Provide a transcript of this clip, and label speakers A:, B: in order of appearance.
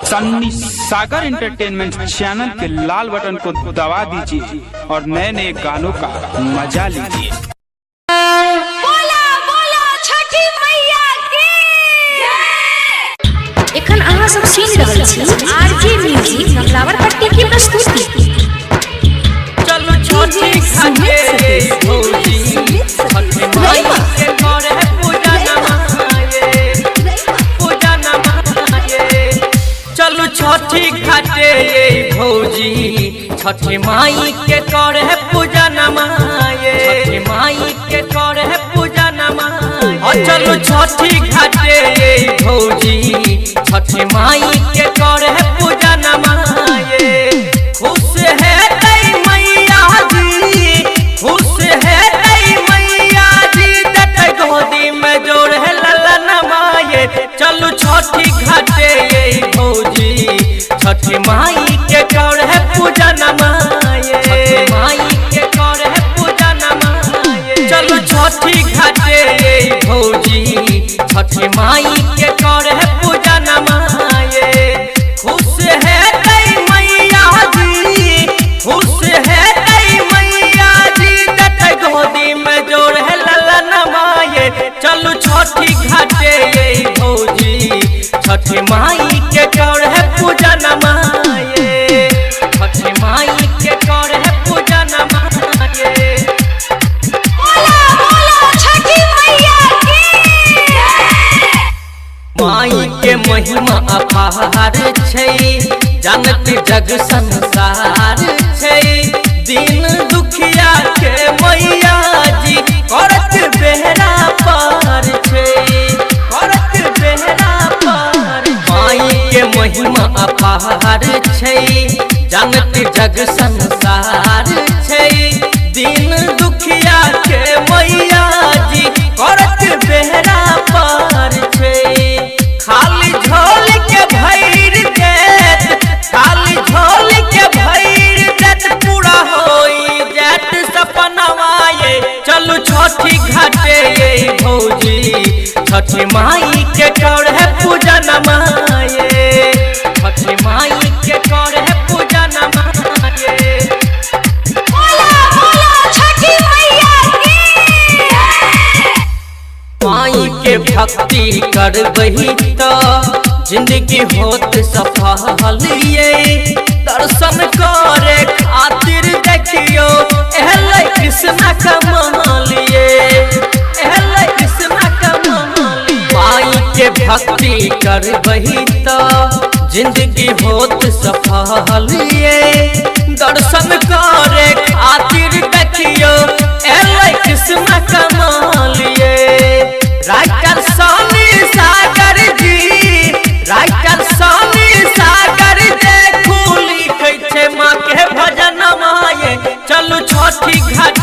A: सन्नी सागर entertainment channel के लाल button को दबा दीजिए और नए नए गानों का मजा लीजिए।
B: बोला बोला छठी मैया की जय। एखन अहाँ सब सुनि रहल छी आरजे म्यूजिक नवलावर पट्टी की प्रस्तुति।
C: चलो छठी घाटे भौजी छठी माई के घर है पूजा नमाये पूजा नमाये। चलो छठी घाटे भौजी छठी माई के घर है पूजा नमाये छठी माई के घर है पूजा नमाये। और चलो छठी घाटे भौजी छठी माई के घर है पूजा नमाये। खुश है तई मैया जी खुश है तई मैया जी दत गोदी में जोड़ है लला नमाये। चलो छठी घाटे भौजी छठी माई के कर है पूजा नमाये छठी माई के कर है पूजा नमाये। चलो छठी घाटे भौजी छठी माई के कर है पूजा नमाये। खुश है तई मैया जी खुश है तई मैया जी दत गोदी में जोड़ है लला नमाये। चलो छठी घाटे भौजी छठी माई के कर है पूजा नमाये छठी माई के कर है पूजा नमाये।
B: बोला बोला छठी मैया की जय।
C: माई के महिमा अपार छै जानत जग संसार छै। दिन दुखिया के मैया जी करत बेहरा पार छै करत बेहरा पार। माई के महिमा अपार छै जानत जग संसार छै। दिन दुखिया के मैया जी करत बेहरा पार छै। खाली झोल के भैर देत खाली झोल के भैर देत पूरा होई जात सपनवा ये। चलो छठी घाटे भौजी छठी माई के कर है पूजा नमाये छठी माई के कर है पूजा नमाये।
B: बोला बोला छठी मैया की जय।
C: माई के भक्ति करबही तो जिंदगी होत सफल ये। दर्शन करे खातिर देखियो एहले कृष्णा कमालिए एहले कृष्णा कमालिए। माई के भक्ति करबही तो जिंदगी होत सफल ये। दर्शन करे खातिर देखियो एहले कृष्णा कमालिए। राइटर सनी सागर जी राइटर सनी सागर देखू लिखै छै माँ के भजन माये। चलो छठी घाट